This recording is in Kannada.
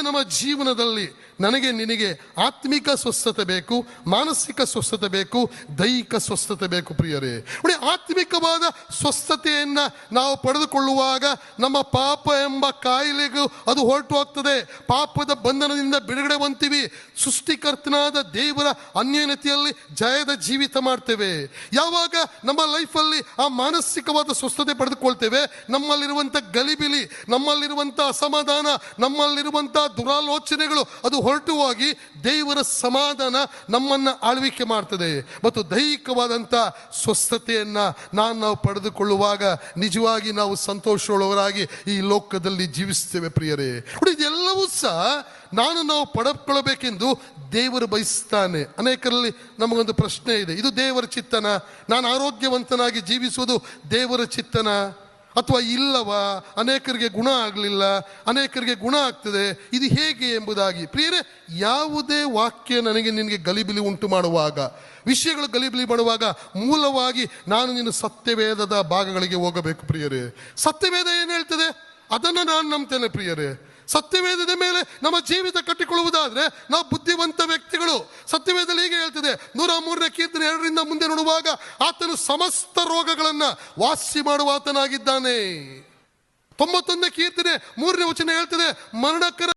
ನಮ್ಮ ಜೀವನದಲ್ಲಿ ನನಗೆ ನಿನಗೆ ಆತ್ಮಿಕ ಸ್ವಸ್ಥತೆ ಬೇಕು, ಮಾನಸಿಕ ಸ್ವಸ್ಥತೆ ಬೇಕು, ದೈಹಿಕ ಸ್ವಸ್ಥತೆ ಬೇಕು ಪ್ರಿಯರೇ. ನೋಡಿ, ಆತ್ಮಿಕವಾದ ಸ್ವಸ್ಥತೆಯನ್ನ ನಾವು ಪಡೆದುಕೊಳ್ಳುವಾಗ ನಮ್ಮ ಪಾಪ ಎಂಬ ಕಾಯಿಲೆಗೂ ಅದು ಹೊರಟು ಹೋಗ್ತದೆ. ಪಾಪದ ಬಂಧನದಿಂದ ಬಿಡುಗಡೆ ಹೊಂದ್ತೀವಿ. ಸೃಷ್ಟಿಕರ್ತನಾದ ದೇವರ ಅನ್ಯೋನ್ಯತೆಯಲ್ಲಿ ಜಯದ ಜೀವಿತ ಮಾಡ್ತೇವೆ. ಯಾವಾಗ ನಮ್ಮ ಲೈಫಲ್ಲಿ ಆ ಮಾನಸಿಕವಾದ ಸ್ವಸ್ಥತೆ ಪಡೆದುಕೊಳ್ತೇವೆ, ನಮ್ಮಲ್ಲಿರುವಂಥ ಗಲಿಬಿಲಿ, ನಮ್ಮಲ್ಲಿರುವಂಥ ಅಸಮಾಧಾನ, ನಮ್ಮಲ್ಲಿರುವಂಥ ದುರಾಲೋಚನೆಗಳು ಅದು ಹೊರಟು ಹೋಗಿ ದೇವರ ಸಮಾಧಾನ ನಮ್ಮನ್ನ ಆಳ್ವಿಕೆ ಮಾಡ್ತದೆ. ಮತ್ತು ದೈಹಿಕವಾದಂಥ ಸ್ವಸ್ಥತೆಯನ್ನ ನಾವು ಪಡೆದುಕೊಳ್ಳುವಾಗ ನಿಜವಾಗಿ ನಾವು ಸಂತೋಷವುಳ್ಳವರಾಗಿ ಈ ಲೋಕದಲ್ಲಿ ಜೀವಿಸ್ತೇವೆ ಪ್ರಿಯರೇ. ಇದೆಲ್ಲವೂ ಸಹ ನಾವು ಪಡೆದುಕೊಳ್ಳಬೇಕೆಂದು ದೇವರು ಬಯಸ್ತಾನೆ. ಅನೇಕರಲ್ಲಿ ನಮಗೊಂದು ಪ್ರಶ್ನೆ ಇದೆ, ಇದು ದೇವರ ಚಿತ್ತನ? ನಾನು ಆರೋಗ್ಯವಂತನಾಗಿ ಜೀವಿಸುವುದು ದೇವರ ಚಿತ್ತನ ಅಥವಾ ಇಲ್ಲವಾ? ಅನೇಕರಿಗೆ ಗುಣ ಆಗಲಿಲ್ಲ, ಅನೇಕರಿಗೆ ಗುಣ ಆಗ್ತದೆ, ಇದು ಹೇಗೆ ಎಂಬುದಾಗಿ. ಪ್ರಿಯರೇ, ಯಾವುದೇ ವಾಕ್ಯ ನಿನಗೆ ಗಲಿಬಿಲಿ ಉಂಟು ಮಾಡುವಾಗ, ವಿಷಯಗಳು ಗಲಿಬಿಲಿ ಮಾಡುವಾಗ ಮೂಲವಾಗಿ ನಾನು ನಿನ್ನ ಸತ್ಯವೇದದ ಭಾಗಗಳಿಗೆ ಹೋಗಬೇಕು ಪ್ರಿಯರೇ. ಸತ್ಯವೇದ ಏನು ಹೇಳ್ತದೆ ಅದನ್ನು ನಾನು ನಂಬ್ತೇನೆ ಪ್ರಿಯರೇ. ಸತ್ಯವೇದದ ಮೇಲೆ ನಮ್ಮ ಜೀವಿತ ಕಟ್ಟಿಕೊಳ್ಳುವುದಾದ್ರೆ ನಾವು ಬುದ್ಧಿವಂತ ವ್ಯಕ್ತಿಗಳು. ಸತ್ಯವೇದದಲ್ಲಿ ಹೀಗೆ ಹೇಳ್ತದೆ, 103ನೇ ಕೀರ್ತನೆ 2ರಿಂದ ಮುಂದೆ ನೋಡುವಾಗ, ಆತನು ಸಮಸ್ತ ರೋಗಗಳನ್ನ ವಾಸಿ ಮಾಡುವ ಆತನಾಗಿದ್ದಾನೆ. 91ನೇ ಕೀರ್ತನೆ 3ನೇ ವಚನ ಹೇಳ್ತದೆ, ಮರಣಕರ